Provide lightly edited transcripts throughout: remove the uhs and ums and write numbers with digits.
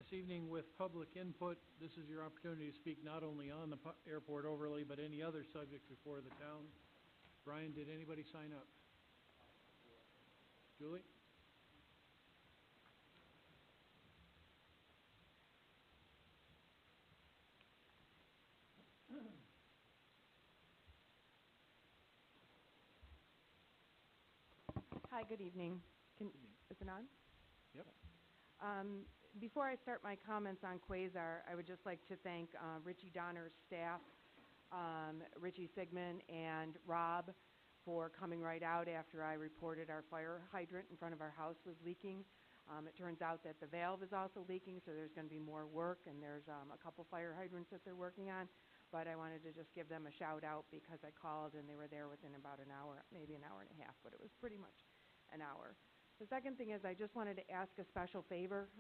this evening with public input. This is your opportunity to speak not only on the airport overlay, but any other subject before the town. Brian, did anybody sign up? Julie? Hi, good evening. Is it on? Yep. Before I start my comments on Quasar, I would just like to thank Richie Donner's staff, Richie Sigmund and Rob, for coming right out after I reported our fire hydrant in front of our house was leaking. It turns out that the valve is also leaking, so there's going to be more work, and there's a couple fire hydrants that they're working on. But I wanted to just give them a shout out because I called and they were there within about an hour, maybe an hour and a half, but it was pretty much an hour. The second thing is I just wanted to ask a special favor.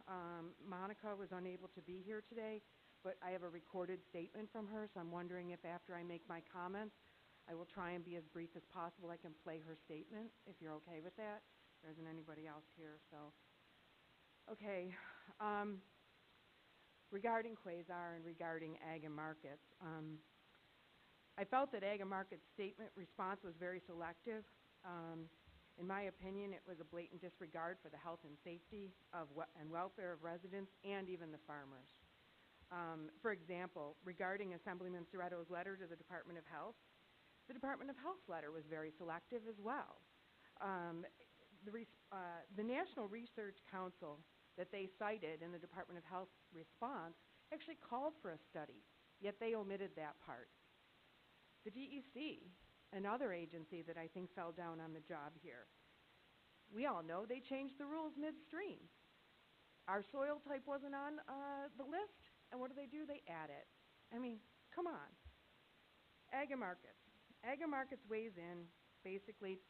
Monica was unable to be here today, but I have a recorded statement from her, so I'm wondering if after I make my comments, I will try and be as brief as possible. I can play her statement, if you're okay with that. There isn't anybody else here, so. Okay. Regarding Quasar and regarding Ag and Markets, I felt that Ag and Markets statement response was very selective. In my opinion, it was a blatant disregard for the health and safety and welfare of residents and even the farmers. For example, regarding Assemblyman Soretto's letter to the Department of Health, the Department of Health letter was very selective as well. The National Research Council that they cited in the Department of Health response actually called for a study, yet they omitted that part. The DEC, another agency that I think fell down on the job here, we all know they changed the rules midstream. Our soil type wasn't on the list, and what do? They add it. I mean, come on. Ag and Markets. Ag and Markets weighs in, basically,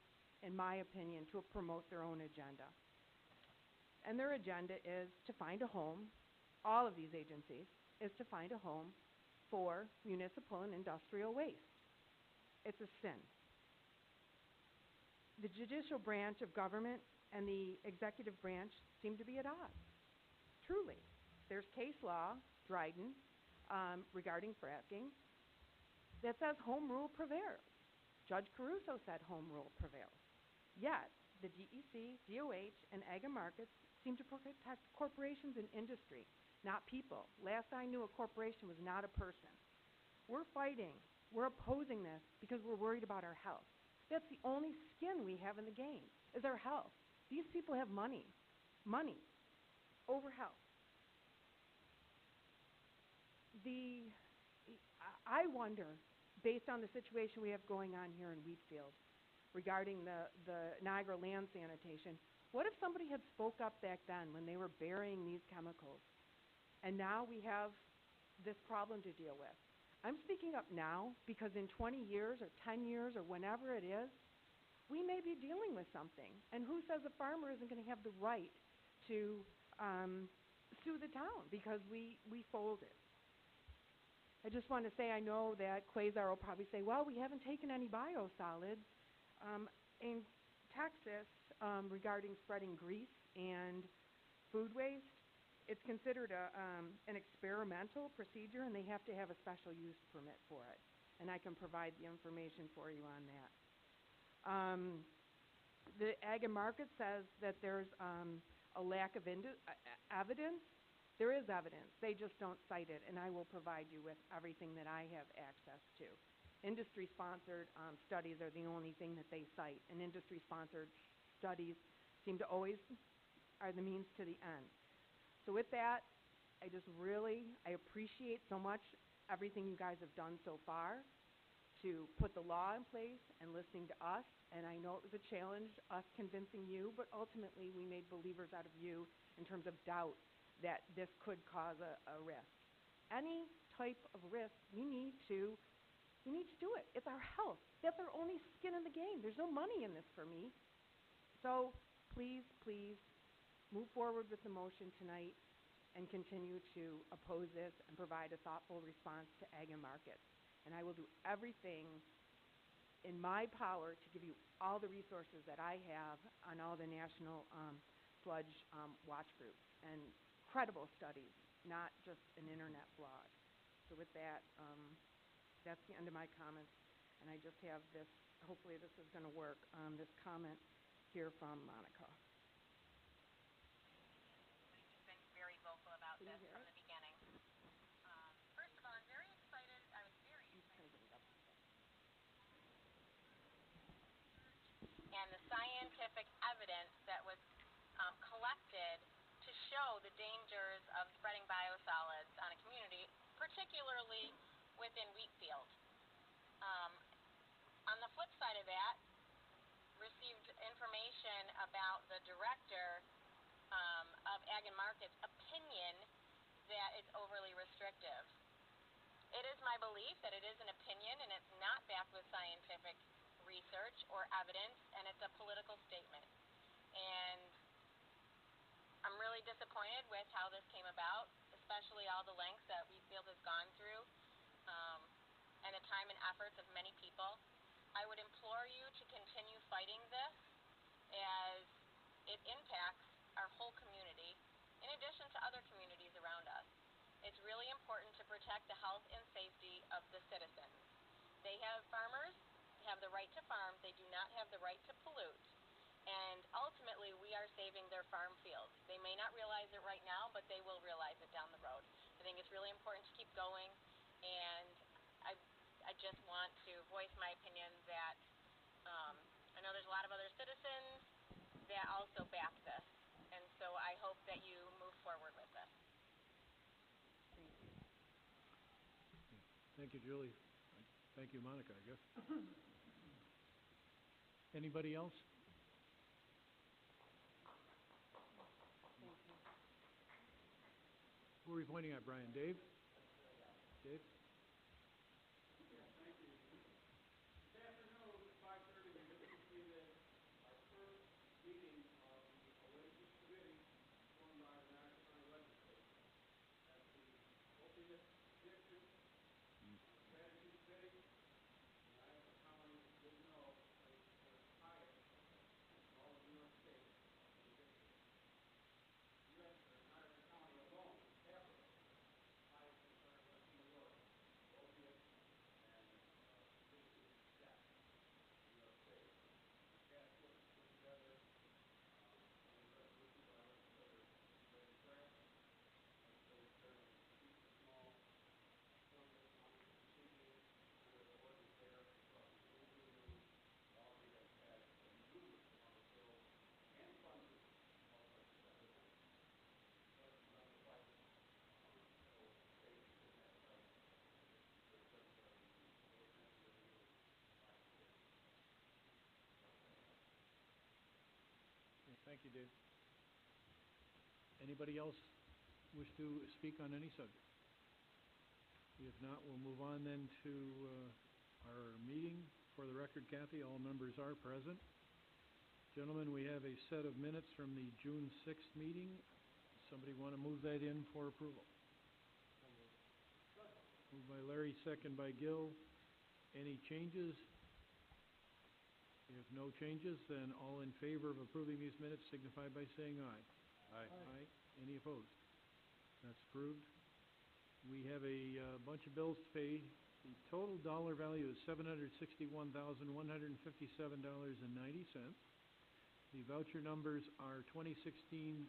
in my opinion, to promote their own agenda. And their agenda is to find a home, all of these agencies, is to find a home for municipal and industrial waste. It's a sin. The judicial branch of government and the executive branch seem to be at odds, truly. There's case law, Dryden, regarding fracking, that says home rule prevails. Judge Caruso said home rule prevails. Yet, the DEC, DOH, and Ag and Markets seem to protect corporations and industry, not people. Last I knew, a corporation was not a person. We're fighting. We're opposing this because we're worried about our health. That's the only skin we have in the game, is our health. These people have money over health. I wonder, based on the situation we have going on here in Wheatfield, regarding the Niagara land sanitation, what if somebody had spoke up back then when they were burying these chemicals, and now we have this problem to deal with? I'm speaking up now because in 20 years or 10 years or whenever it is, we may be dealing with something. And who says a farmer isn't going to have the right to sue the town because we folded? I just want to say, I know that Quasar will probably say, well, we haven't taken any biosolids. In Texas, regarding spreading grease and food waste, it's considered an experimental procedure, and they have to have a special use permit for it. And I can provide the information for you on that. The Ag and Market says that there's a lack of evidence. There is evidence. They just don't cite it, and I will provide you with everything that I have access to. Industry-sponsored studies are the only thing that they cite, and industry-sponsored studies seem to always are the means to the end. So with that, I appreciate so much everything you guys have done so far to put the law in place and listening to us, and I know it was a challenge, us convincing you, but ultimately we made believers out of you in terms of doubt that this could cause a risk. Any type of risk, we need to do it. It's our health. That's our only skin in the game. There's no money in this for me. So please move forward with the motion tonight and continue to oppose this and provide a thoughtful response to Ag and Markets. And I will do everything in my power to give you all the resources that I have on all the national sludge watch groups. And credible studies, not just an internet blog. So with that, that's the end of my comments, and I just have this, hopefully this is gonna work, this comment here from Monica. You've been very vocal about Can you this hear from it? the beginning. First of all, I'm very excited. I was very I'm just gonna bring it up. and the scientific evidence that was collected to show the dangers of spreading biosolids on a community, particularly within Wheatfield. Um, on the flip side of that, received information about the director of Ag and Markets' opinion that it's overly restrictive. It is my belief that it is an opinion and it's not backed with scientific research or evidence, and it's a political statement. And I'm really disappointed with how this came about, especially all the lengths that Wheatfield has gone through, and the time and efforts of many people. I would implore you to continue fighting this as it impacts our whole community, in addition to other communities around us. It's really important to protect the health and safety of the citizens. Farmers have the right to farm, they do not have the right to pollute. And ultimately, we are saving their farm fields. They may not realize it right now, but they will realize it down the road. I think it's really important to keep going, and I just want to voice my opinion that I know there's a lot of other citizens that also back this, and so I hope that you move forward with this. Thank you. Thank you, Julie. Thank you, Monica, I guess. Anybody else? Thank you. Who are we pointing at, Brian? Dave? Dave? Thank you, Dave. Anybody else wish to speak on any subject? If not, we'll move on then to our meeting. For the record, Kathy, all members are present. Gentlemen, we have a set of minutes from the June 6th meeting. Somebody want to move that in for approval? Moved by Larry, second by Gil. Any changes? If no changes, then all in favor of approving these minutes signify by saying aye. Aye. Aye. Any opposed? That's approved. We have a bunch of bills to pay. The total dollar value is $761,157.90. The voucher numbers are 2016-1016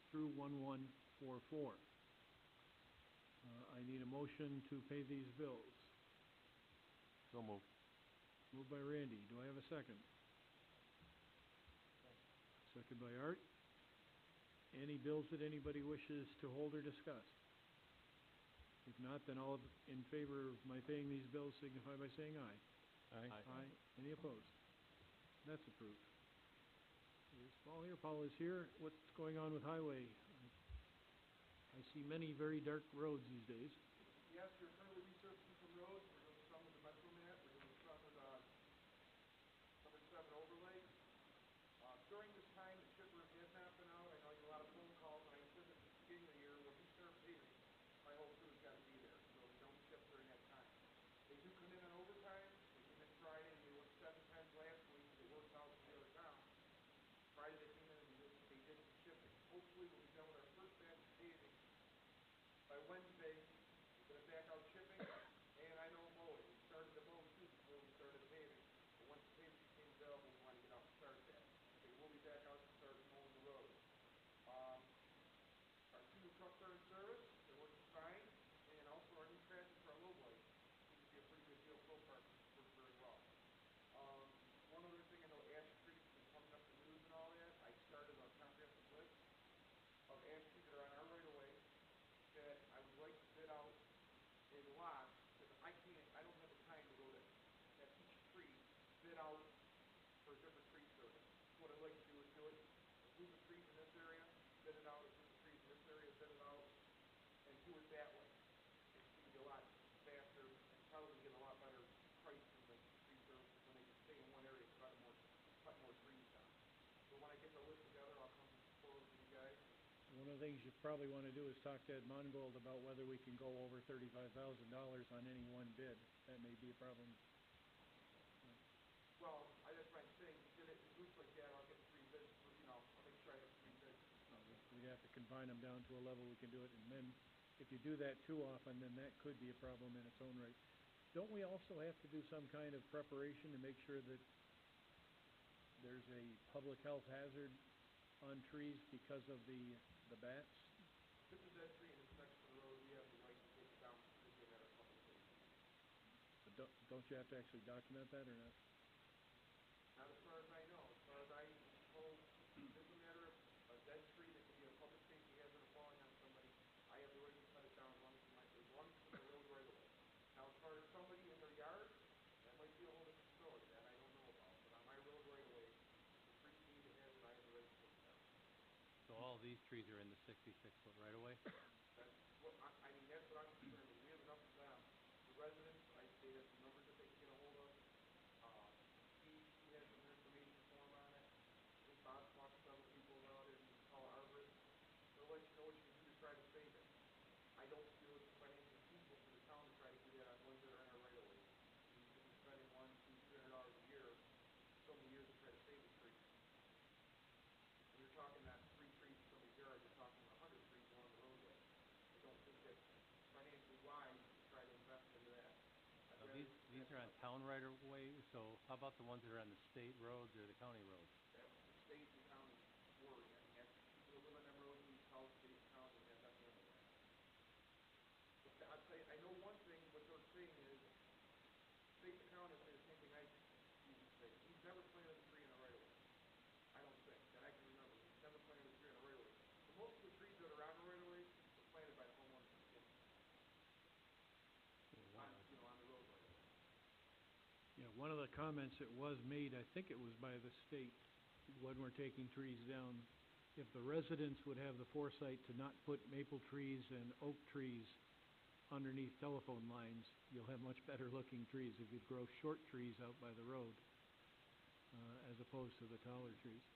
through 1144. I need a motion to pay these bills. So moved. Moved by Randy. Do I have a second? Second by Art. Any bills that anybody wishes to hold or discuss? If not, then all in favor of my paying these bills signify by saying aye. Aye. Aye. Any opposed? That's approved. Is Paul here? Paul is here. What's going on with highway? I see many very dark roads these days. Yes, we're currently resurfacing some roads. We're doing some with the Metro Mat. We're doing some with number 7 overlay. During this time, the chipper has not been out. I know you get a lot of phone calls, and I said this at the beginning of the year. When we start paving, my whole crew's got to be there, so we don't chip during that time. They do come in on overtime. They came in Friday. They worked 7 times last week. They worked out from the other town. Friday they came in and they did some chipping. Hopefully we'll be done with our One of the things you probably wanna do is talk to Ed Mongold about whether we can go over $35,000 on any one bid. That may be a problem. Well, that's what I'm saying, because it looks like that, I'll get 3 bids, for, I'll make sure I have 3 bids and stuff. We'd have to confine them down to a level we can do it, and then, if you do that too often, then that could be a problem in its own right. Don't we also have to do some kind of preparation to make sure that there's a public health hazard on trees because of the bats? If it's a dead tree and it's next to the road, we have the right to take it down, strictly a matter of public safety. But don't you have to actually document that or not? Not as far as I know, as far as I was told, if it's a matter of a dead tree that could be a public safety hazard of falling on somebody, I have the right to cut it down as long as it's in the road right away. Now, as far as somebody in their yard, that might be a whole different story, that I don't know about, but on my road right away, if the tree deemed a hazard, I have the right to take it down. So all these trees are in the 66-foot right-of-way? That's what, that's what I'm concerned with, we have enough of them. The residents, they have some numbers that they can get a hold of. He has some information for them on it. I think Bob's talked to several people about it, and you can call arborists. They'll let you know what you can do to try to save it. I don't feel it's financially feasible for the town to try to do that on ones that are in our right of way. You could be spending $100, $200, $300 a year, so many years to try to save a tree. When you're talking not 3 trees in somebody's yard, you're talking 100 trees along the roadway. I don't think that's financially wise to try to invest into that. Now, these are on town right-of-way, so how about the ones that are on the state roads or the county roads? That's the state and county worry. I mean, that's people that live on them roads, we tell the state and county to have them handle that. But I'll tell you, I know one thing, what they're saying is, state and the county will say the same thing I usually say. He's never planted a tree in a right of way. I don't think, that I can remember. He's never planted a tree in a right of way. So most of the trees that are on the right of way were planted by the homeowners to begin with. On the road right away. Yeah, one of the comments that was made, I think it was by the state, when we're taking trees down, if the residents would have the foresight to not put maple trees and oak trees underneath telephone lines, you'll have much better looking trees if you grow short trees out by the road, as opposed to the taller trees.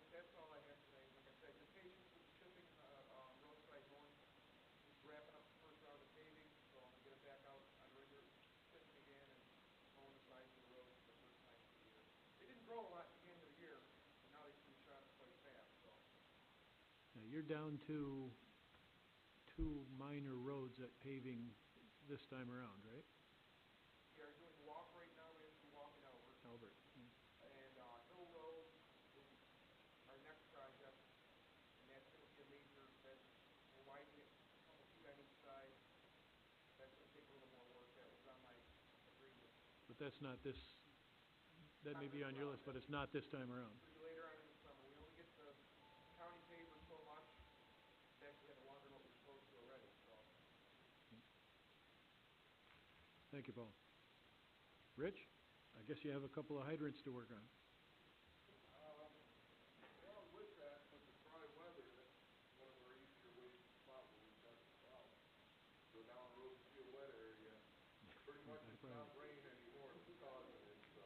That's all I have today. Like I said, your patience with the chipping and the roadside mowing. Just wrapping up the first round of paving, so I'm gonna get it back out on regular chipping again and mowing the sides of the roads for the first time for the year. They didn't grow a lot at the beginning of the year, but now they seem to shot up quite fast, so. Now, you're down to 2 minor roads at paving this time around, right? We are doing walk right now, we have to do walk in Albert. Albert. And, Hill Road is our next project, and that's gonna be a major, we're widening it a couple feet on each side. That's gonna take a little more work, that was on my agreement. But that's not this, that may be on your list, but it's not this time around. It'll be later on in the summer, we only get the county paver so much, we actually have a longer than what we're supposed to already, so. Thank you, Paul. Rich, I guess you have a couple of hydrants to work on. Well, with that, with the dry weather, that's one of our easier ways to spot where we've got the problem. Go down the road and see a wet area, pretty much it's not rain anymore that's causing it, so,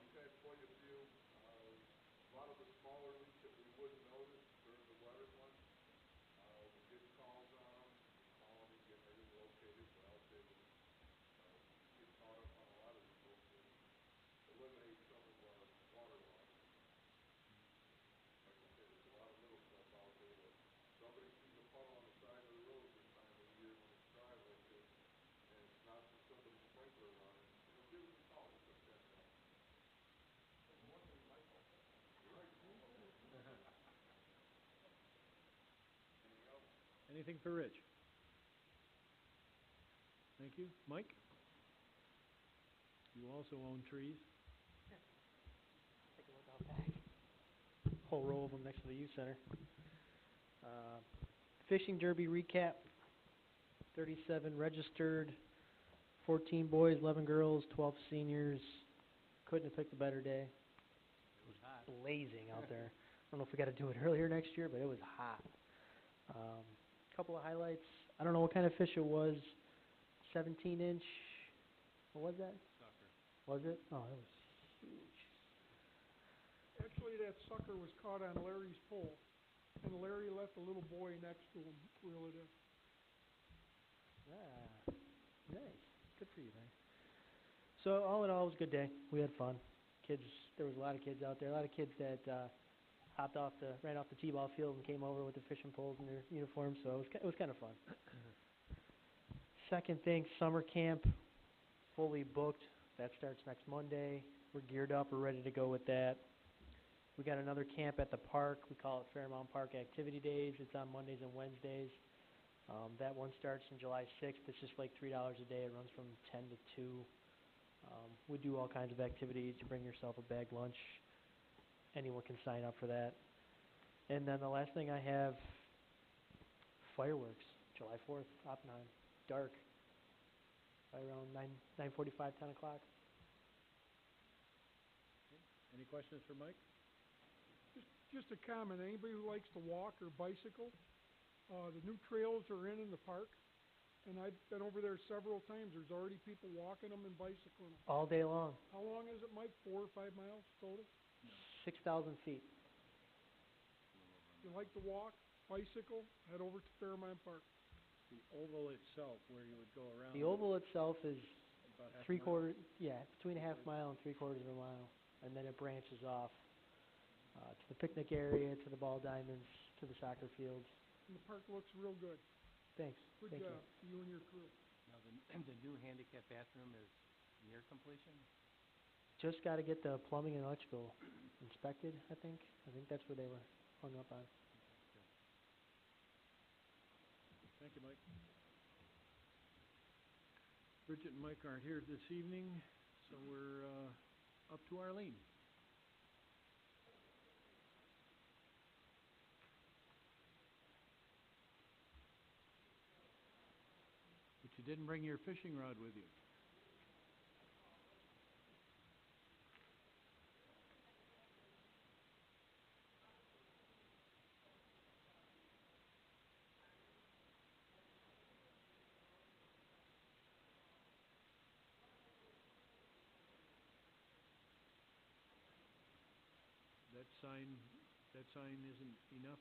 we've had quite a few. A lot of the smaller leaks that we wouldn't notice during the wetter months, we're getting calls on them, we're calling and getting everything located, we're out there to, get caught up on a lot of these little things, eliminate some of our water losses. Like I said, there's a lot of little stuff out there that somebody sees a puddle on the side of the road this time of the year when it's dry like this, and it's not from somebody's sprinkler running, you know, give us a call, we'll fix that problem. It's one thing my fault. Right. Anything else? Anything for Rich? Thank you. Mike? You also own trees. Take a look out back. Whole row of them next to the youth center. Fishing derby recap. 37 registered, 14 boys, 11 girls, 12 seniors. Couldn't have picked a better day. It was hot. Blazing out there. I don't know if we got to do it earlier next year, but it was hot. Couple of highlights. I don't know what kind of fish it was. 17-inch. What was that? Sucker. Was it? Oh, it was huge. Actually, that sucker was caught on Larry's pole. And Larry let the little boy next to him reel it in. Ah, nice. Good for you, Larry. So all in all, it was a good day. We had fun. Kids, there was a lot of kids out there. A lot of kids that ran off the t-ball field and came over with the fishing poles in their uniforms. So it was kind of fun. Second thing, summer camp, fully booked. That starts next Monday. We're geared up. We're ready to go with that. We got another camp at the park. We call it Fairmount Park Activity Days. It's on Mondays and Wednesdays. That one starts on July 6th. It's just like $3 a day. It runs from 10 to 2. We do all kinds of activities. You bring yourself a bag lunch. Anyone can sign up for that. And then the last thing I have, fireworks, July 4th, Oppenheim, dark, right around 9:45, 10 o'clock. Any questions for Mike? Just a comment, anybody who likes to walk or bicycle, the new trails are in the park. And I've been over there several times. There's already people walking them and bicycling them. All day long. How long is it, Mike? 4 or 5 miles total? 6,000 feet. If you like to walk, bicycle, head over to Fairmount Park. The oval itself, where you would go around. The oval itself is About half a mile. between a half mile and 3/4 of a mile. And then it branches off to the picnic area, to the ball diamonds, to the soccer fields. And the park looks real good. Thanks. Good Thank job, you and your crew. Now, the new handicap bathroom is near completion? Just got to get the plumbing and electrical inspected, I think. I think that's where they were hung up on. Thank you, Mike. Bridget and Mike aren't here this evening, so we're up to Arlene. But you didn't bring your fishing rod with you. That sign isn't enough?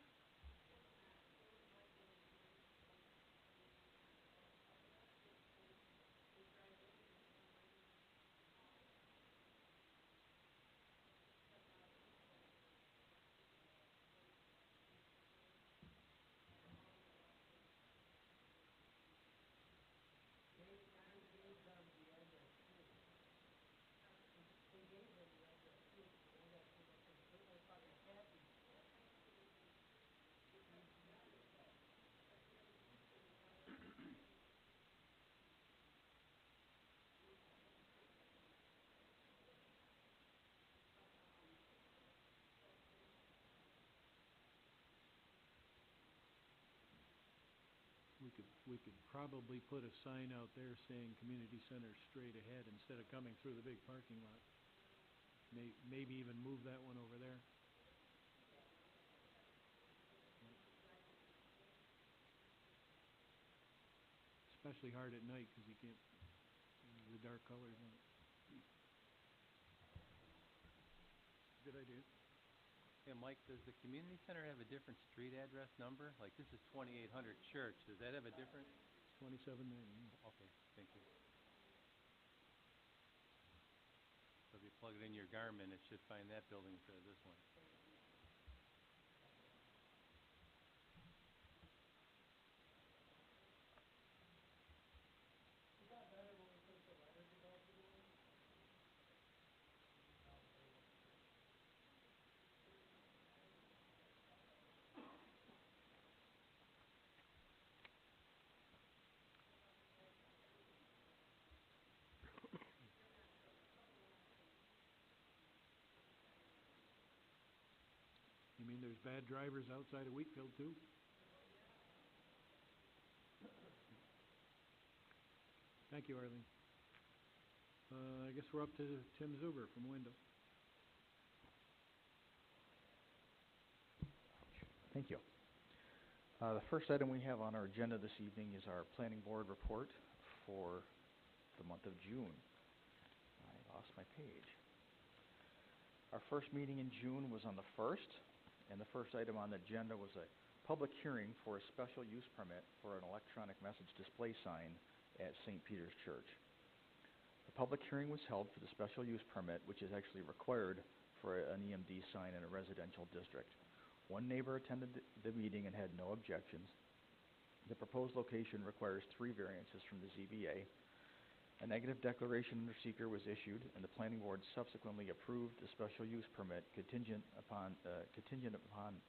We could probably put a sign out there saying community center straight ahead instead of coming through the big parking lot. Maybe even move that one over there. Especially hard at night because you can't, the dark colors on it. Good idea. Yeah, Mike, does the community center have a different street address number? Like, this is 2800 Church, does that have a different? 2790. Okay, thank you. So if you plug it in your Garmin, it should find that building instead of this one. You mean there's bad drivers outside of Wheatfield too? Thank you, Arlene. I guess we're up to Tim Zuber from Window. Thank you. The first item we have on our agenda this evening is our planning board report for the month of June. I lost my page. Our first meeting in June was on the 1st, And the first item on the agenda was a public hearing for a special use permit for an electronic message display sign at St. Peter's Church. The public hearing was held for the special use permit, which is actually required for an EMD sign in a residential district. One neighbor attended the meeting and had no objections. The proposed location requires 3 variances from the ZBA. A negative declaration under seeker was issued, and the planning board subsequently approved the special use permit contingent upon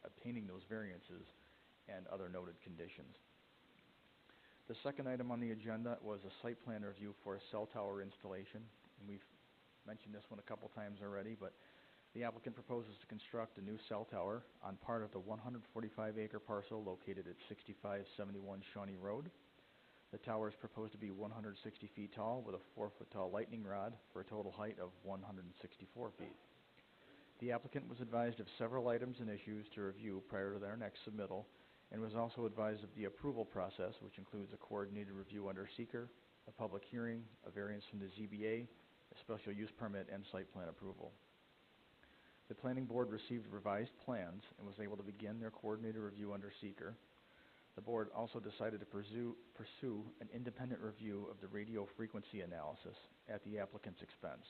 obtaining those variances and other noted conditions. The second item on the agenda was a site plan review for a cell tower installation. And we've mentioned this one a couple times already, but the applicant proposes to construct a new cell tower on part of the 145-acre parcel located at 6571 Shawnee Road. The tower is proposed to be 160 feet tall with a 4-foot-tall lightning rod for a total height of 164 feet. The applicant was advised of several items and issues to review prior to their next submittal, and was also advised of the approval process, which includes a coordinated review under seeker, a public hearing, a variance from the ZBA, a special use permit, and site plan approval. The planning board received revised plans and was able to begin their coordinated review under seeker. The board also decided to pursue an independent review of the radio frequency analysis at the applicant's expense.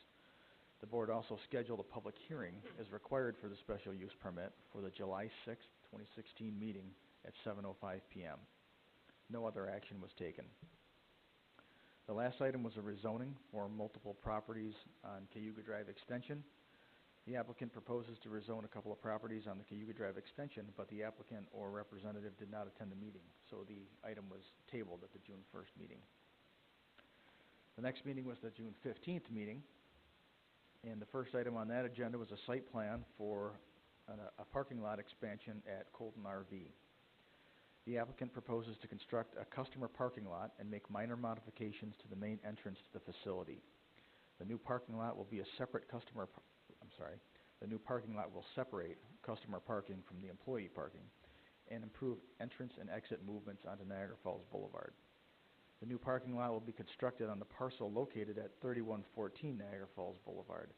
The board also scheduled a public hearing as required for the special use permit for the July 6, 2016 meeting at 7:05 p.m. No other action was taken. The last item was a rezoning for multiple properties on Cayuga Drive Extension. The applicant proposes to rezone a couple of properties on the Cayuga Drive Extension, but the applicant or representative did not attend the meeting, so the item was tabled at the June 1st meeting. The next meeting was the June 15th meeting, and the first item on that agenda was a site plan for a parking lot expansion at Colton RV. The applicant proposes to construct a customer parking lot and make minor modifications to the main entrance to the facility. The new parking lot will be a separate the new parking lot will separate customer parking from the employee parking and improve entrance and exit movements onto Niagara Falls Boulevard. The new parking lot will be constructed on the parcel located at 3114 Niagara Falls Boulevard.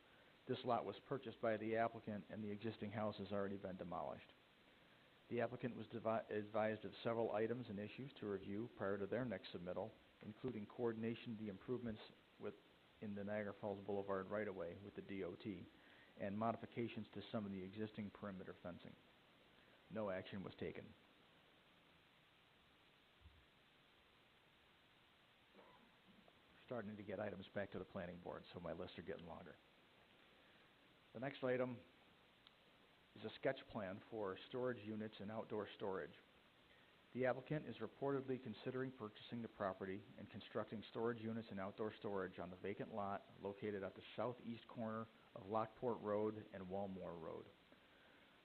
This lot was purchased by the applicant, and the existing house has already been demolished. The applicant was advised of several items and issues to review prior to their next submittal, including coordination of the improvements in the Niagara Falls Boulevard right-of-way with the DOT, and modifications to some of the existing perimeter fencing. No action was taken. Starting to get items back to the planning board, so my lists are getting longer. The next item is a sketch plan for storage units and outdoor storage. The applicant is reportedly considering purchasing the property and constructing storage units and outdoor storage on the vacant lot located at the southeast corner of Lockport Road and Walmore Road.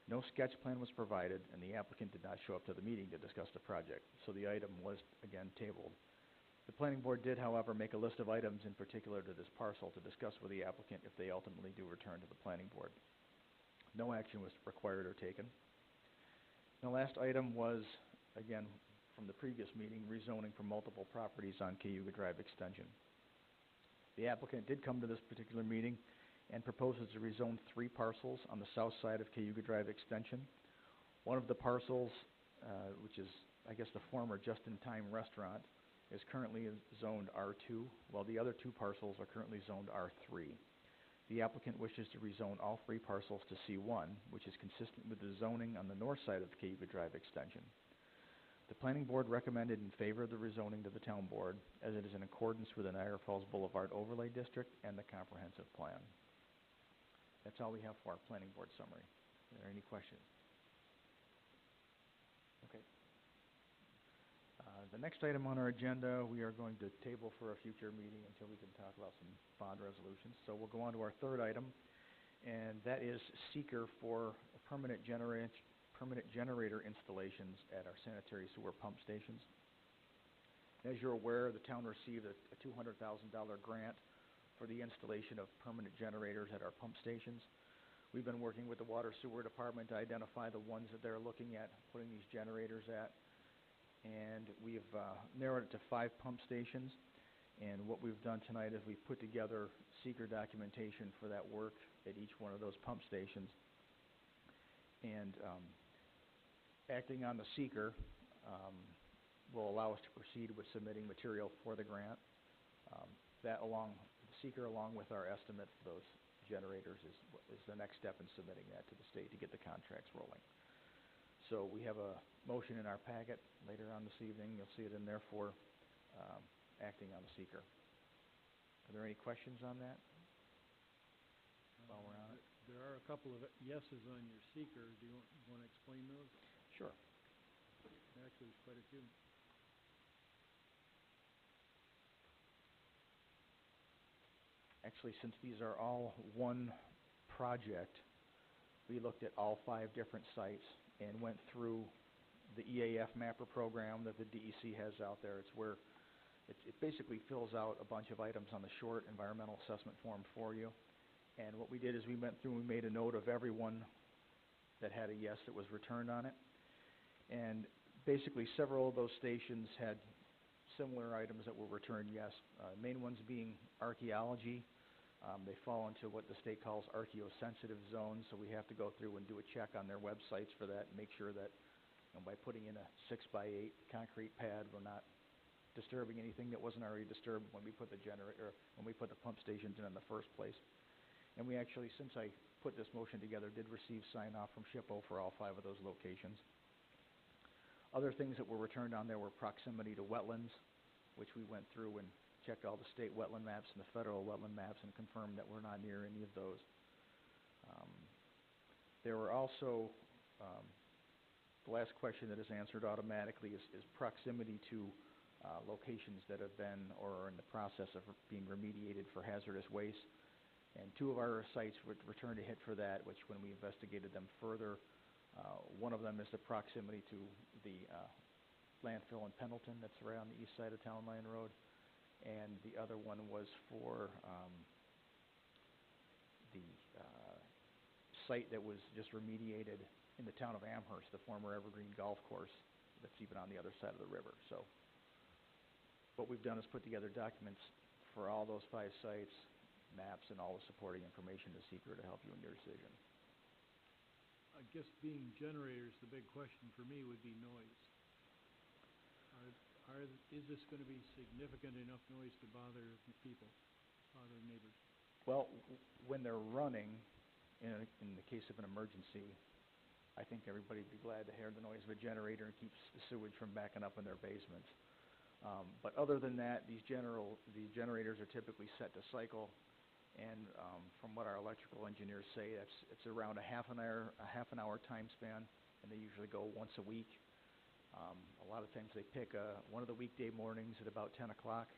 No sketch plan was provided, and the applicant did not show up to the meeting to discuss the project, so the item was again tabled. The planning board did, however, make a list of items in particular to this parcel to discuss with the applicant if they ultimately do return to the planning board. No action was required or taken. The last item was, again, from the previous meeting, rezoning for multiple properties on Cayuga Drive Extension. The applicant did come to this particular meeting and proposes to rezone 3 parcels on the south side of Cayuga Drive Extension. One of the parcels, which is, I guess, the former Just-in-Time restaurant, is currently zoned R2, while the other 2 parcels are currently zoned R3. The applicant wishes to rezone all 3 parcels to C1, which is consistent with the zoning on the north side of the Cayuga Drive Extension. The planning board recommended in favor of the rezoning to the town board, as it is in accordance with the Niagara Falls Boulevard Overlay District and the comprehensive plan. That's all we have for our planning board summary. Are there any questions? Okay. The next item on our agenda, we are going to table for a future meeting until we can talk about some bond resolutions. So we'll go on to our third item, and that is seeker for permanent generator installations at our sanitary sewer pump stations. As you're aware, the town received a $200,000 grant for the installation of permanent generators at our pump stations. We've been working with the Water Sewer Department to identify the ones that they're looking at putting these generators at, and we've narrowed it to 5 pump stations. And what we've done tonight is we've put together seeker documentation for that work at each one of those pump stations. And acting on the seeker will allow us to proceed with submitting material for the grant. The seeker along with our estimate for those generators is the next step in submitting that to the state to get the contracts rolling. So we have a motion in our packet later on this evening. You'll see it in there for acting on the seeker. Are there any questions on that while we're on it? There are a couple of yeses on your seeker. Do you want to explain those? Sure. Actually, there's quite a few. Actually, since these are all one project, we looked at all 5 different sites and went through the EAF mapper program that the DEC has out there. It's where it basically fills out a bunch of items on the short environmental assessment form for you. And what we did is we went through and we made a note of everyone that had a yes that was returned on it. And basically several of those stations had similar items that were returned yes. Main ones being archaeology. They fall into what the state calls archaeosensitive zones, so we have to go through and do a check on their websites for that and make sure that by putting in a 6x8 concrete pad, we're not disturbing anything that wasn't already disturbed when we put the when we put the pump stations in the first place. And we actually, since I put this motion together, did receive sign-off from SHPO for all 5 of those locations. Other things that were returned on there were proximity to wetlands, which we went through and checked all the state wetland maps and the federal wetland maps and confirmed that we're not near any of those. There were also, the last question that is answered automatically is proximity to locations that have been or are in the process of being remediated for hazardous waste. And 2 of our sites returned a hit for that, which when we investigated them further, one of them is the proximity to the landfill in Pendleton that's right on the east side of Town Line Road. And the other one was for the site that was just remediated in the town of Amherst, the former Evergreen Golf Course that's even on the other side of the river. So what we've done is put together documents for all those 5 sites, maps, and all the supporting information to seeker to help you in your decision. I guess being generators, the big question for me would be noise. Is this going to be significant enough noise to bother people, bother neighbors? Well, when they're running, in the case of an emergency, I think everybody would be glad to hear the noise of a generator and keeps the sewage from backing up in their basements. But other than that, these generators are typically set to cycle, and from what our electrical engineers say, it's around a half an hour time span, and they usually go once a week. A lot of times they pick one of the weekday mornings at about 10 o'clock.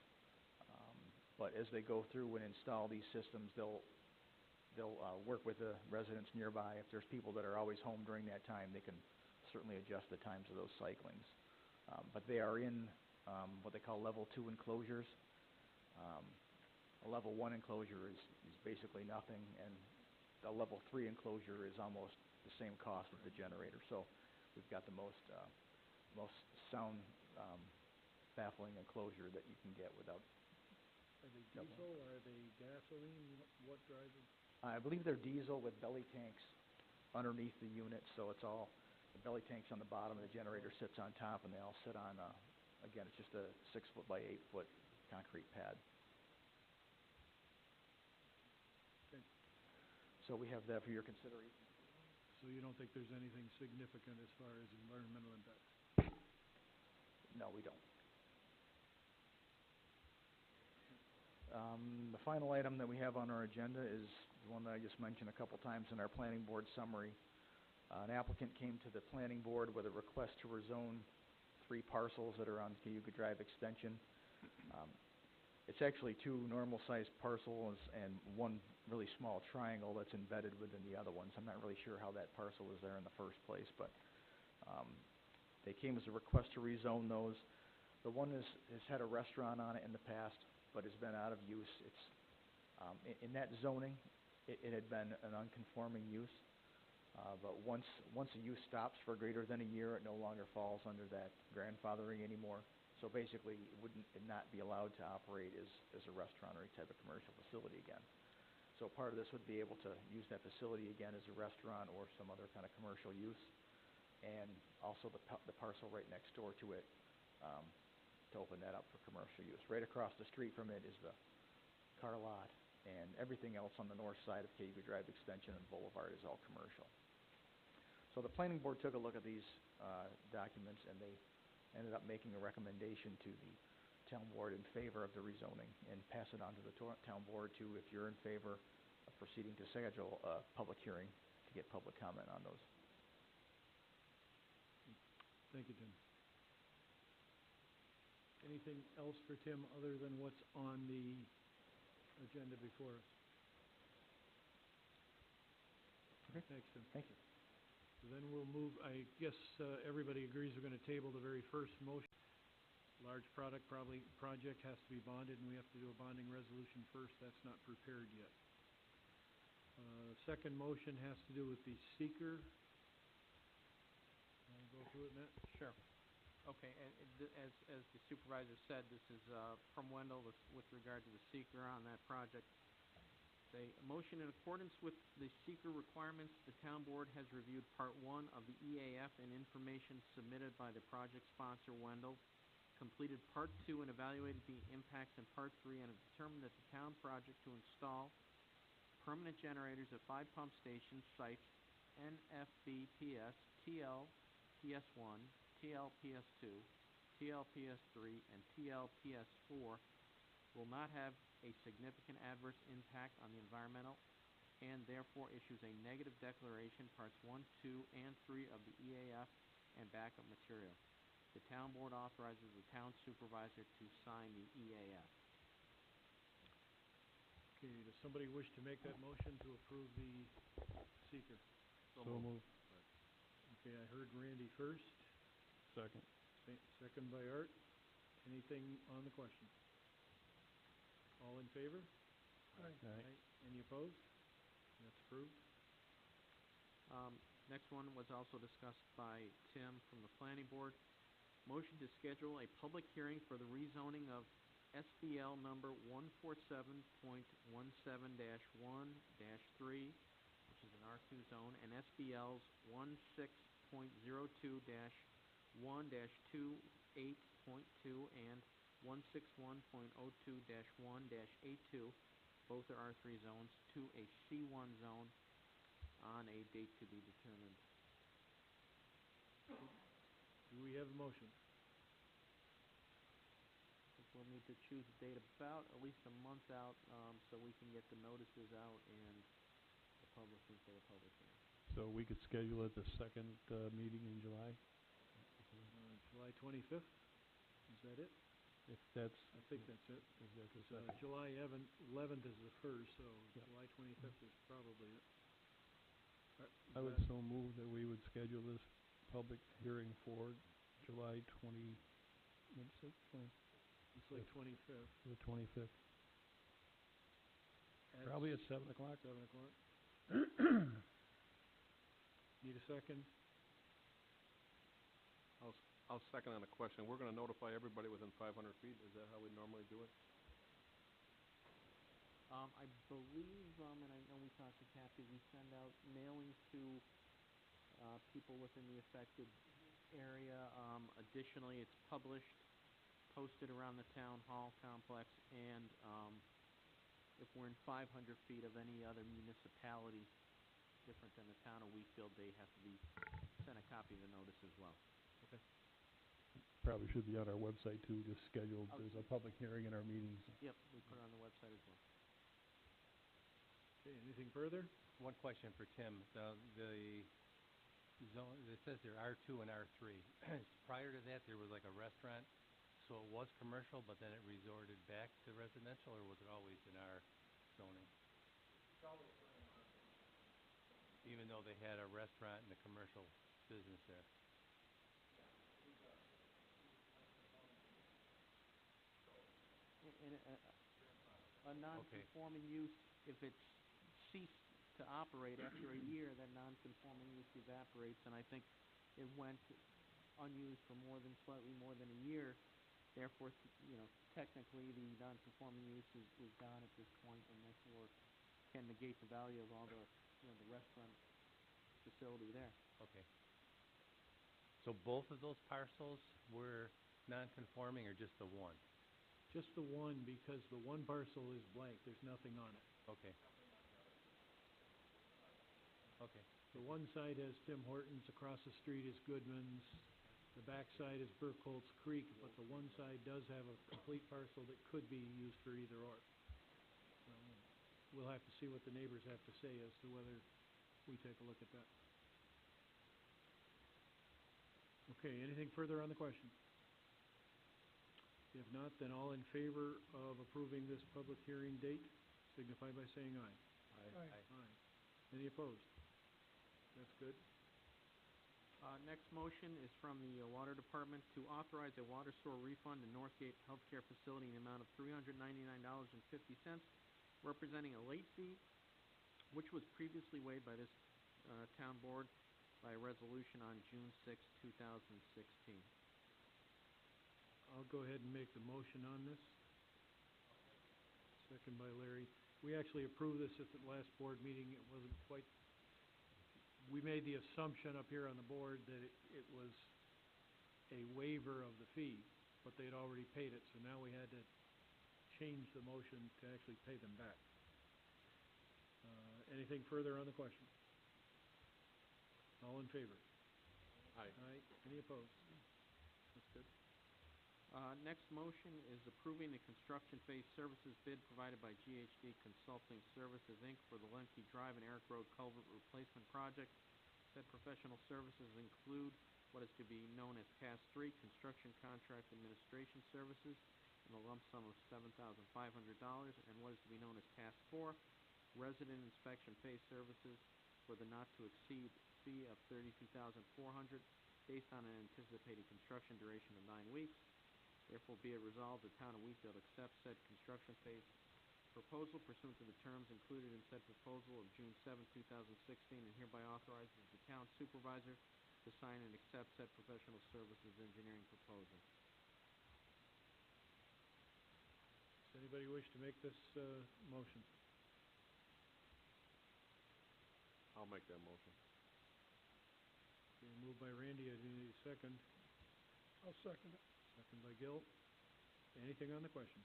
But as they go through and install these systems, they'll work with the residents nearby. If there's people that are always home during that time, they can certainly adjust the times of those cyclings. But they are in what they call level 2 enclosures. A level 1 enclosure is basically nothing, and the level 3 enclosure is almost the same cost as the generator. So we've got the most sound baffling enclosure that you can get without. Are they diesel? Are they gasoline? What drives them? I believe they're diesel with belly tanks underneath the unit, so it's all the belly tanks on the bottom, the generator sits on top, and they all sit on again, it's just a 6-foot by 8-foot concrete pad. Okay. So we have that for your consideration. So you don't think there's anything significant as far as environmental impact? No, we don't. The final item that we have on our agenda is the one that I just mentioned a couple times in our planning board summary. An applicant came to the planning board with a request to rezone 3 parcels that are on Cayuga Drive Extension. It's actually 2 normal-sized parcels and 1 really small triangle that's embedded within the other ones. I'm not really sure how that parcel was there in the first place, but they came as a request to rezone those. The one has had a restaurant on it in the past, but has been out of use. It's in that zoning, it had been an unconforming use, but once a use stops for greater than a year, it no longer falls under that grandfathering anymore. So basically, it would not be allowed to operate as a restaurant or any type of commercial facility again. So part of this would be able to use that facility again as a restaurant or some other kind of commercial use. And also the parcel right next door to it, to open that up for commercial use. Right across the street from it is the car lot, and everything else on the north side of KV Drive Extension and Boulevard is all commercial. So the planning board took a look at these documents, and they ended up making a recommendation to the town board in favor of the rezoning, and pass it on to the town board to, if you're in favor of proceeding to schedule a public hearing to get public comment on those. Thank you, Tim. Anything else for Tim other than what's on the agenda before us? Okay. Thanks, Tim. Thank you. So then we'll move, I guess, everybody agrees we're gonna table the very first motion. Large project has to be bonded, and we have to do a bonding resolution first. That's not prepared yet. Second motion has to do with the seeker. Want to go through it, Matt? Sure. Okay, and as the supervisor said, this is from Wendell with regard to the seeker on that project. A motion in accordance with the seeker requirements, the town board has reviewed Part 1 of the EAF and information submitted by the project sponsor, Wendell, completed Part 2 and evaluated the impacts in Part 3, and have determined that the town project to install permanent generators at 5 pump station sites, NFBPS, TLPS1, TLPS2, TLPS3, and TLPS4 will not have a significant adverse impact on the environmental, and therefore issues a negative declaration, Parts 1, 2, and 3 of the EAF and backup material. The town board authorizes the town supervisor to sign the EAF. Okay, does somebody wish to make that motion to approve the seeker? So moved. Okay, I heard Randy first. Second. Second by Art. Anything on the question? All in favor? Aye. Any opposed? That's approved. Next one was also discussed by Tim from the planning board. Motion to schedule a public hearing for the rezoning of SBL number 147.17-1-3, which is an R2 zone, and SBLs 16.02-1-28.2 and 161.02-1-A2, both are R3 zones, to a C1 zone on a date to be determined. Do we have a motion? I think we'll need to choose a date about at least a month out, so we can get the notices out and the publishing for the public hearing. So we could schedule it the second meeting in July, July 25th? Is that it? if that's. I think that's it. If that's the So second. July 11th is the first, so Yeah. July 25th is probably it. I would so move that we would schedule this public hearing for July 20, what's it, Looks like 25th. the 25th. At Probably at 7 o'clock. 7 o'clock. Need a second? I'll second on the question. We're gonna notify everybody within 500 feet. Is that how we normally do it? I believe, and I know we talked to Kathy, we send out mailings to people within the affected area. Additionally, it's published, posted around the town hall complex, and if we're in 500 feet of any other municipality different than the town of Wheatfield, they have to be sent a copy of the notice as well. Probably should be on our website too, just scheduled, there's a public hearing in our meetings. Yep, we put it on the website as well. Okay, anything further? One question for Tim. The zone, it says there R2 and R3. Prior to that, there was like a restaurant, so it was commercial, but then it resorted back to residential, or was it always in our zoning? It's always been in our zone. Even though they had a restaurant and a commercial business there? And a non-conforming use, if it's ceased to operate after a year, that non-conforming use evaporates, and I think it went unused for slightly more than a year. Therefore, technically, the non-conforming use is gone at this point, and therefore can negate the value of all the, the restaurant facility there. Okay. So both of those parcels were non-conforming, or just the one? Just the one, because the one parcel is blank, there's nothing on it. Okay. Okay. The one side has Tim Hortons, across the street is Goodman's, the back side is Burkholtz Creek, but the one side does have a complete parcel that could be used for either or. We'll have to see what the neighbors have to say as to whether we take a look at that. Okay, anything further on the question? If not, then all in favor of approving this public hearing date, signify by saying aye. Aye. Aye. Any opposed? That's good. Next motion is from the Water Department to authorize a water sewer refund to Northgate Healthcare Facility in the amount of $399.50, representing a late fee, which was previously waived by this town board by a resolution on June 6, 2016. I'll go ahead and make the motion on this. Second by Larry. We actually approved this at the last board meeting. It wasn't quite, we made the assumption up here on the board that it was a waiver of the fee, but they'd already paid it, so now we had to change the motion to actually pay them back. Anything further on the question? All in favor? Aye. Aye. Any opposed? That's good. Next motion is approving the construction phase services bid provided by GHD Consulting Services, Inc. for the Lemke Drive and Eric Road Culvert Replacement Project. Said professional services include what is to be known as CAS 3, Construction Contract Administration Services, in a lump sum of $7,500, and what is to be known as CAS 4, Resident Inspection Phase Services, for the not-to-exceed fee of $32,400, based on an anticipated construction duration of 9 weeks. Therefore, be it resolved, the town of Wheatfield accepts said construction phase proposal pursuant to the terms included in said proposal of June 7, 2016, and hereby authorizes the town supervisor to sign and accept said professional services engineering proposal. Does anybody wish to make this motion? I'll make that motion. Okay, moved by Randy. I do need a second. I'll second it. Second by Gil. Anything on the question?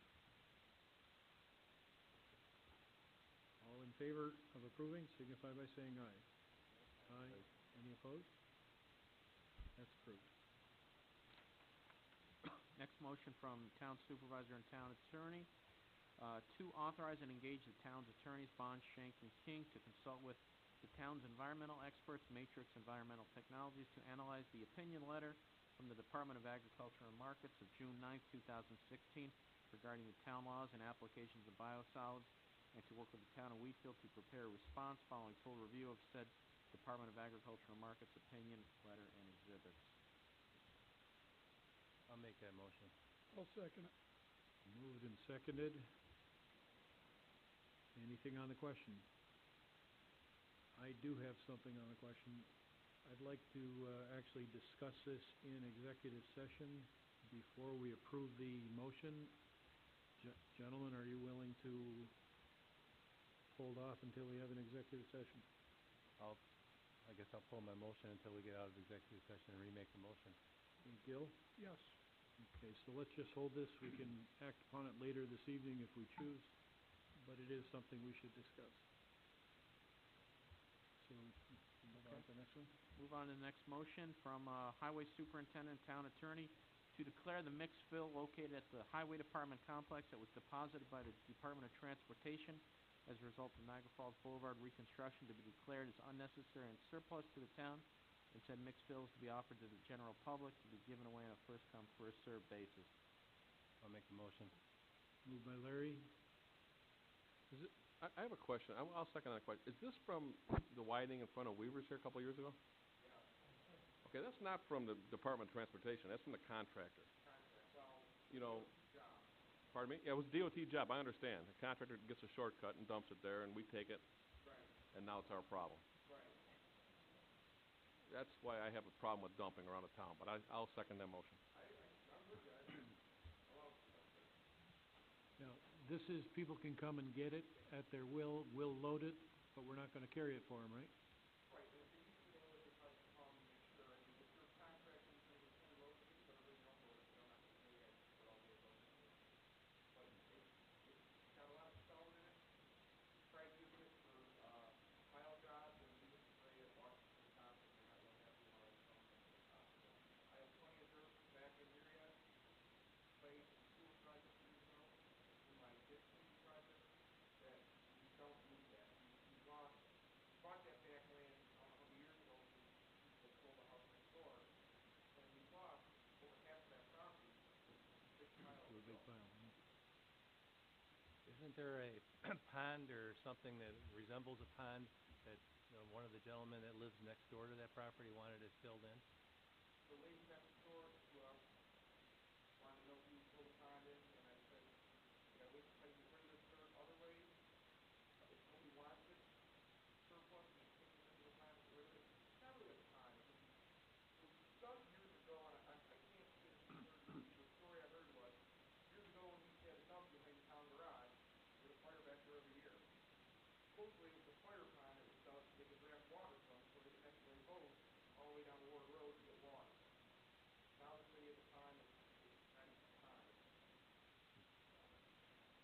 All in favor of approving, signify by saying aye. Aye. Any opposed? That's approved. Next motion from town supervisor and town attorney to authorize and engage the town's attorneys, Bond, Schenck, and King, to consult with the town's environmental experts, Matrix Environmental Technologies, to analyze the opinion letter from the Department of Agriculture and Markets of June 9, 2016, regarding the town laws and applications of biosolids, and to work with the town of Wheatfield to prepare a response following full review of said Department of Agriculture and Markets opinion letter and exhibits. I'll make that motion. I'll second it. Moved and seconded. Anything on the question? I do have something on the question. I'd like to actually discuss this in executive session before we approve the motion. Gentlemen, are you willing to hold off until we have an executive session? I guess I'll pull my motion until we get out of executive session and remake the motion. And Gil? Yes. Okay, so let's just hold this. We can act upon it later this evening if we choose, but it is something we should discuss. So, move on to the next one. Move on to the next motion from Highway Superintendent, Town Attorney, to declare the mixed fill located at the Highway Department complex that was deposited by the Department of Transportation as a result of Niagara Falls Boulevard reconstruction to be declared as unnecessary and surplus to the town, and said mixed fills to be offered to the general public to be given away on a first-come, first-served basis. I'll make the motion. Moved by Larry. I have a question. I'll second that question. Is this from the widening in front of Weaver's here a couple of years ago? Yeah. Okay, that's not from the Department of Transportation. That's from the contractor. You know, pardon me? Yeah, it was a DOT job. I understand. The contractor gets a shortcut and dumps it there, and we take it. Right. And now it's our problem. Right. That's why I have a problem with dumping around the town, but I'll second that motion. Now, this is, people can come and get it at their will, we'll load it, but we're not gonna carry it for them, right? Right, and if they need to load it, they probably call me, make sure, I mean, if your contractor is gonna get fully loaded, you better bring your own loader, because I'm not gonna pay you guys for all day loading it for you. But it's got a lot of stone in it, tried using it for, tile jobs and leave it spray at Washington and Thompson, they're not real happy with how that stone comes to the top, so. I have plenty of dirt back in here yet, clay from the sewer project years ago, through my ditch cleaning project, that we don't need that. We lost, we bought that back land, I don't know how many years ago from people that sold the house next door, and we lost over half of that property to a big pile of To a big silt. pile, yeah. Isn't there a pond or something that resembles a pond that, one of the gentlemen that lives next door to that property wanted it filled in? The lady next door, wanted to know if we would fill the pond in, and I said, you gotta wait until I get rid of this dirt other ways. If nobody wants it, surplus, and just kick this into the pond and get rid of it. It's not really a pond, it was dug years ago, and I can't get it researched. The story I heard was, years ago when we used to have a dump behind the town garage, we had a fire back there every year. Supposedly it was a fire pond that was dug so they could draft water from, so they didn't have to lay hose all the way down Ward Road to get water. Now this lady at the pond, it's not even a pond,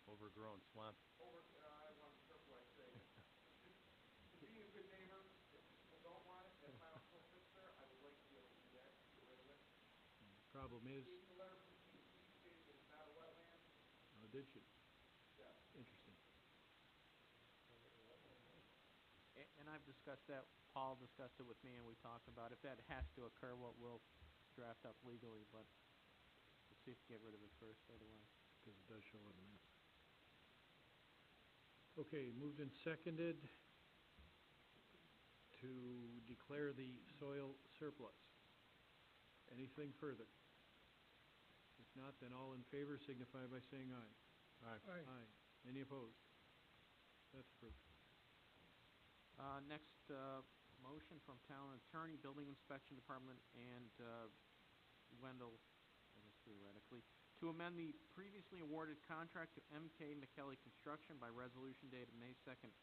Overgrown swamp. I want to be careful what I say. To being a good neighbor, if people don't want it, that pile still sits there, I would like to be able to do that, get rid of it. Problem is, Gave me a letter from DEP stating that it's not a wetland, oh, did she? yes. Interesting. And I've discussed that, Paul discussed it with me, and we talked about if that has to occur, what we'll draft up legally, but we'll see if we get rid of it first, otherwise. Because it does show on the map. Okay, moved and seconded to declare the soil surplus. Anything further? If not, then all in favor signify by saying aye. Aye. Aye. Any opposed? That's approved. Next, motion from town attorney, building inspection department, and, Wendell, I guess theoretically, to amend the previously awarded contract to M.K. McKelly Construction by resolution dated May 2nd,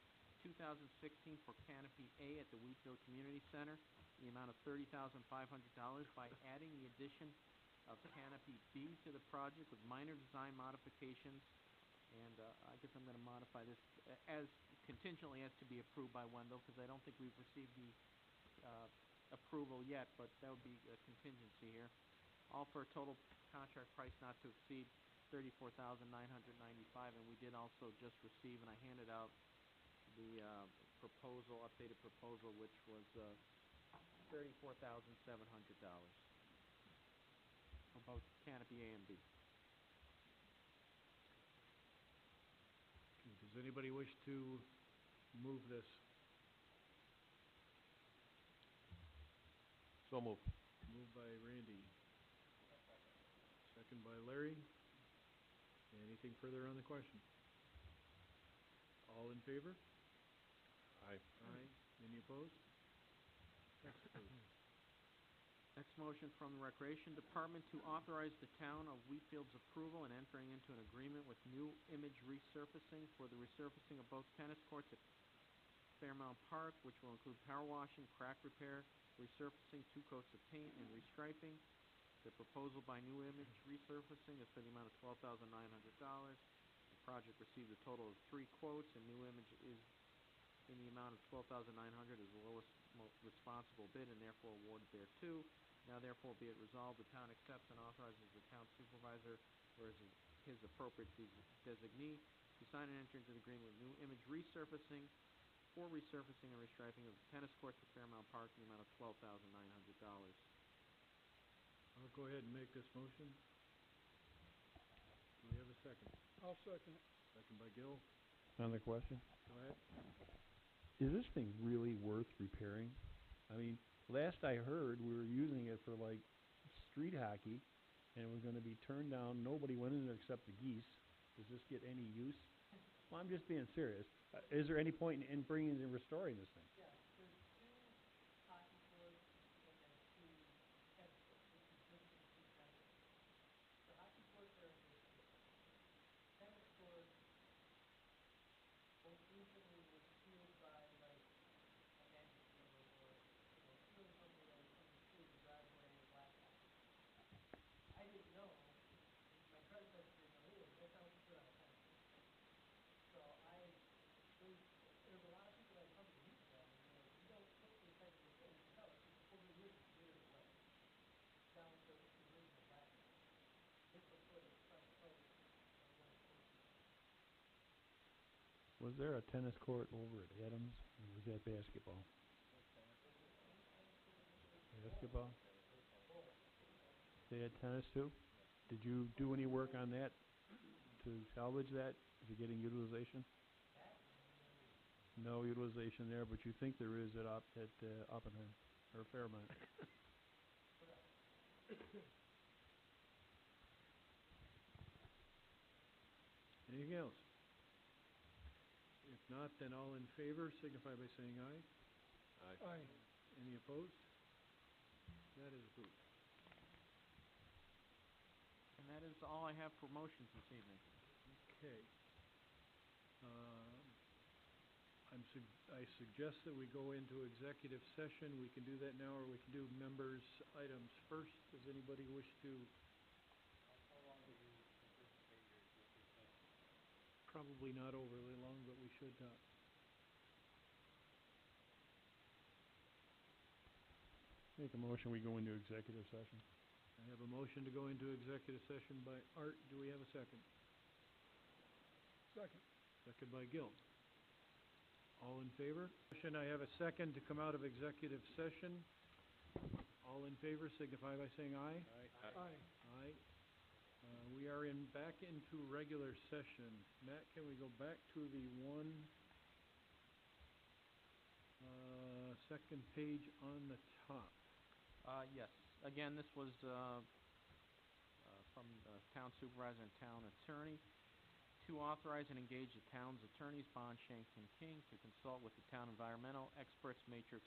2016 for Canopy A at the Wheatfield Community Center, the amount of $30,500 by adding the addition of Canopy B to the project with minor design modifications. And I guess I'm going to modify this as contingently as to be approved by Wendell, because I don't think we've received the approval yet, but that would be a contingency here. All for a total contract price not to exceed $34,995, and we did also just receive, and I handed out the proposal, updated proposal, which was $34,700 for both Canopy A and B. Okay, does anybody wish to move this? So moved. Moved by Randy. Second by Larry. Anything further on the question? All in favor? Aye. Aye. Any opposed? That's approved. Next motion from the Recreation Department to authorize the town of Wheatfield's approval and entering into an agreement with New Image Resurfacing for the resurfacing of both tennis courts at Fairmount Park, which will include power washing, crack repair, resurfacing, 2 coats of paint, and restriping. The proposal by New Image Resurfacing is for the amount of $12,900. The project received a total of 3 quotes, and New Image is in the amount of $12,900 as the lowest responsible bid, and therefore awarded thereto. Now therefore be it resolved, the town accepts and authorizes the town supervisor or his appropriate designee to sign and enter into the agreement with New Image Resurfacing for resurfacing and restriping of the tennis courts at Fairmount Park in the amount of $12,900. I'll go ahead and make this motion. Do we have a second? I'll second it. Second by Gil. Another question? Go ahead. Is this thing really worth repairing? I mean, last I heard, we were using it for like street hockey, and it was gonna be turned down. Nobody went in there except the geese. Does this get any use? Well, I'm just being serious. Is there any point in bringing and restoring this thing? Yeah, there's 2 hockey courts and then 2 tennis courts. It's existing 2 tennis courts. The hockey courts are in good shape. Tennis courts Was there a tennis court over at Adams, or was that basketball? Basketball? They had tennis too? Did you do any work on that to salvage that? Is it getting utilization? No utilization there, but you think there is at Oppenheim, or Fairmont. Anything else? If not, then all in favor signify by saying aye. Aye. Any opposed? That is approved. And that is all I have for motions this evening. Okay. I suggest that we go into executive session. We can do that now, or we can do members' items first. Does anybody wish to? How long do you anticipate your executive session? Probably not overly long, but we should talk. Make a motion, we go into executive session. I have a motion to go into executive session by Art. Do we have a second? Second. Second by Gil. All in favor? Motion, I have a second to come out of executive session. All in favor signify by saying aye. Aye. Aye. We are back into regular session. Matt, can we go back to the second page on the top? Yes. Again, this was from the town supervisor and town attorney to authorize and engage the town's attorneys, Bond, Shank, and King, to consult with the town environmental experts, Matrix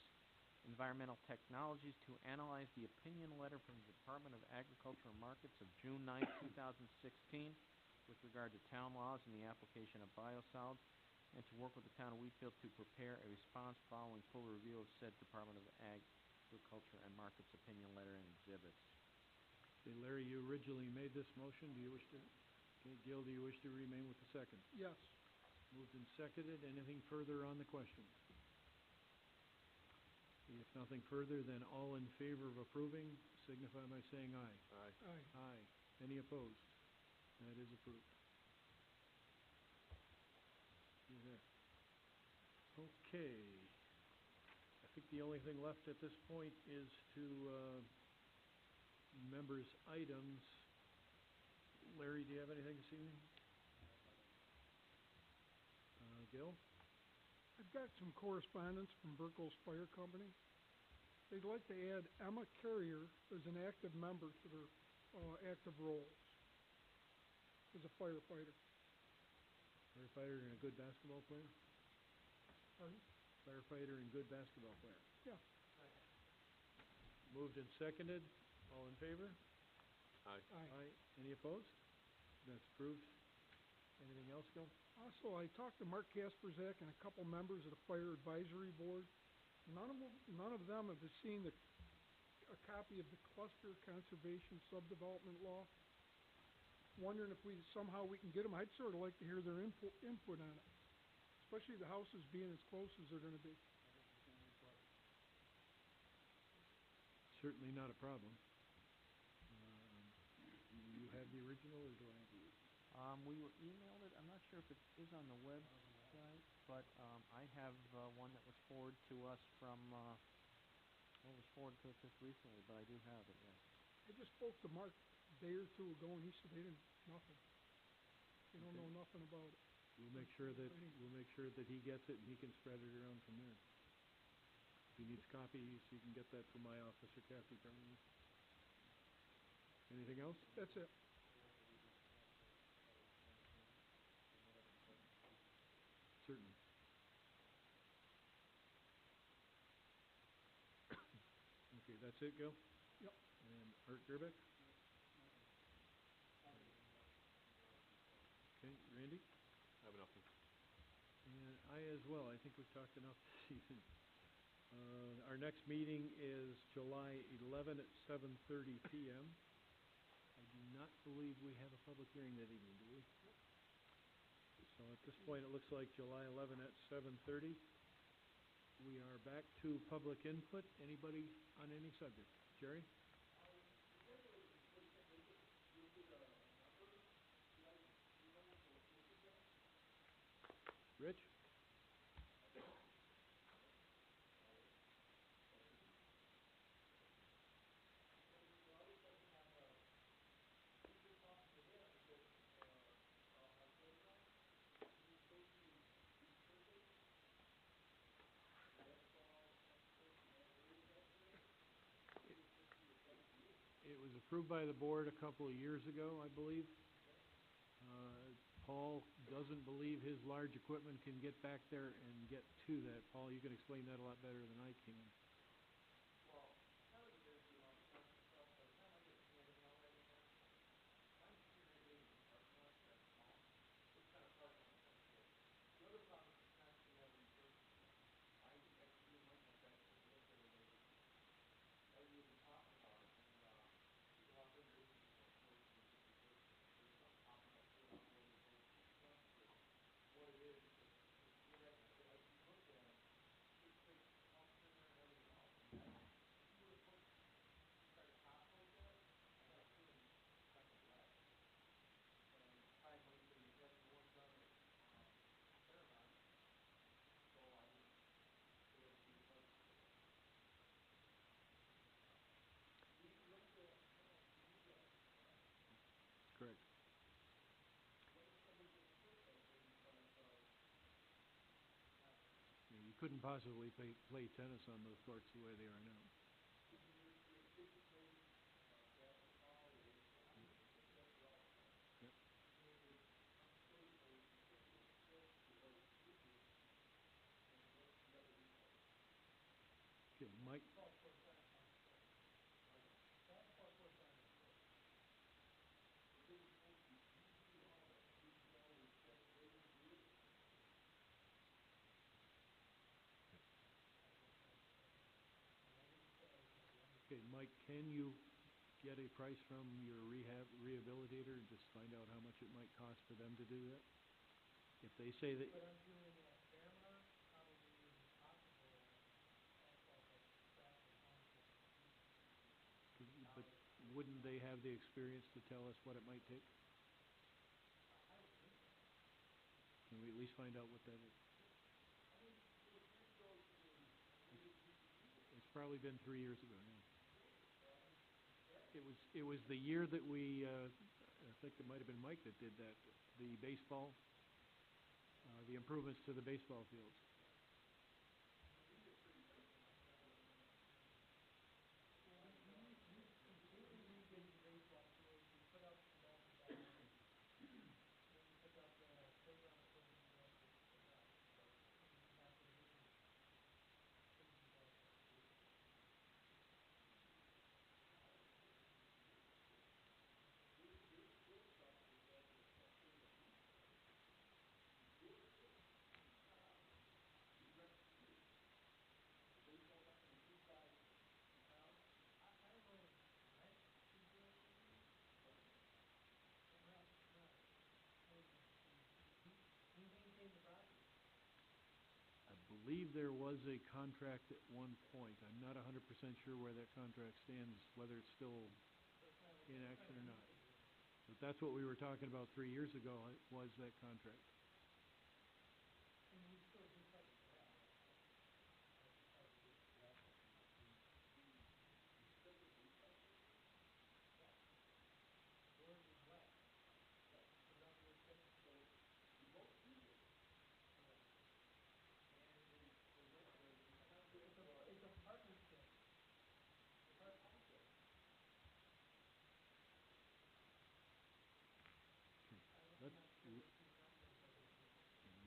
Environmental Technologies, to analyze the opinion letter from the Department of Agriculture and Markets of June 9, 2016, with regard to town laws and the application of biosolids, and to work with the town of Wheatfield to prepare a response following full review of said Department of Agriculture and Markets opinion letter and exhibits. Okay, Larry, you originally made this motion. Do you wish to? Okay, Gil, do you wish to remain with the second? Yes. Moved and seconded. Anything further on the question? If nothing further, then all in favor of approving signify by saying aye. Aye. Aye. Aye. Any opposed? That is approved. See there. Okay. I think the only thing left at this point is to members' items. Larry, do you have anything this evening? Gil? I've got some correspondence from Burkle's Fire Company. They'd like to add Emma Carrier as an active member to their active roles as a firefighter. Firefighter and a good basketball player? Pardon? Firefighter and good basketball player. Yeah. Moved and seconded. All in favor? Aye. Aye. Any opposed? That's approved. Anything else, Gil? Also, I talked to Mark Kasperzak and a couple members of the Fire Advisory Board. None of them have seen a copy of the Cluster Conservation Subdevelopment Law. Wondering if we can get them. I'd sort of like to hear their input on it, especially the houses being as close as they're going to be. Certainly not a problem. Do you have the original, or do I have the original? We were emailed it. I'm not sure if it is on the website, but I have one that was forwarded to us from, was forwarded to us just recently, but I do have it, yes. I just spoke to Mark a day or two ago, and he said they didn't, nothing. They don't Okay. know nothing about it. We'll make sure that he gets it and he can spread it around from there. If he needs copies, he can get that from my office or Kathy probably. Anything else? That's it. Certainly. Okay, that's it, Gil? Yep. And Art Gerbeck? Okay, Randy? I have nothing. And I as well. I think we've talked enough this evening. Our next meeting is July 11 at 7:30 p.m. I do not believe we have a public hearing that evening, do we? So at this point, it looks like July 11 at 7:30. We are back to public input. Anybody on any subject? Jerry? Rich? It was approved by the board a couple of years ago, I believe. Paul doesn't believe his large equipment can get back there and get to that. Paul, you can explain that a lot better than I can. Correct. Yeah, you couldn't possibly play tennis on those courts the way they are now. Yep. Okay, Mike. Okay, Mike, can you get a price from your rehabilitator and just find out how much it might cost for them to do that? If they say that... But wouldn't they have the experience to tell us what it might take? Can we at least find out what that is? It's probably been 3 years ago now. It was the year that we, I think it might have been Mike that did that, the baseball, the improvements to the baseball fields. I believe there was a contract at one point. I'm not 100% sure where that contract stands, whether it's still in action or not. But that's what we were talking about 3 years ago, was that contract.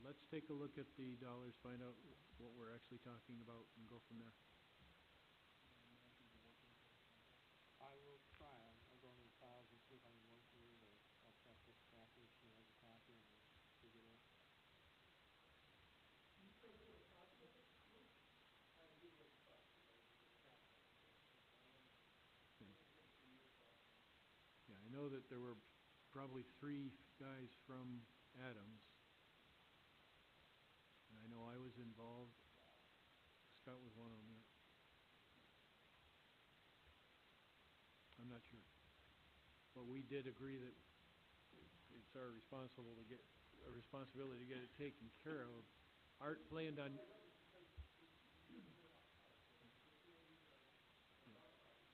Let's take a look at the dollars, find out what we're actually talking about, and go from there. I will try. I'll go into the files and see if I can locate it, or I'll check with Kathy if she has a copy, and we'll figure it out. Yeah, I know that there were probably 3 guys from Adams. And I know I was involved. Scott was one of them, yeah. I'm not sure. But we did agree that it's our responsible to a responsibility to get it taken care of. Art planned on...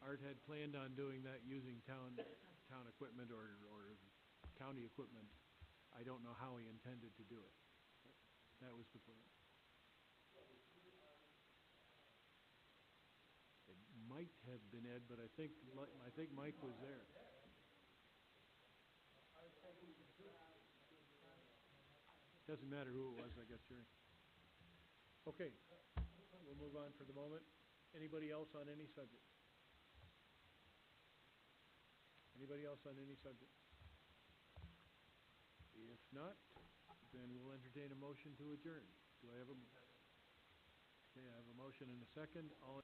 Art had planned on doing that using town equipment or county equipment. I don't know how he intended to do it. That was the plan. It might have been Ed, but I think Mike was there. Doesn't matter who it was, I guess, Jerry. Okay, we'll move on for the moment. Anybody else on any subject? Anybody else on any subject? If not, then we'll entertain a motion to adjourn. Do I have a... Okay, I have a motion and a second. All...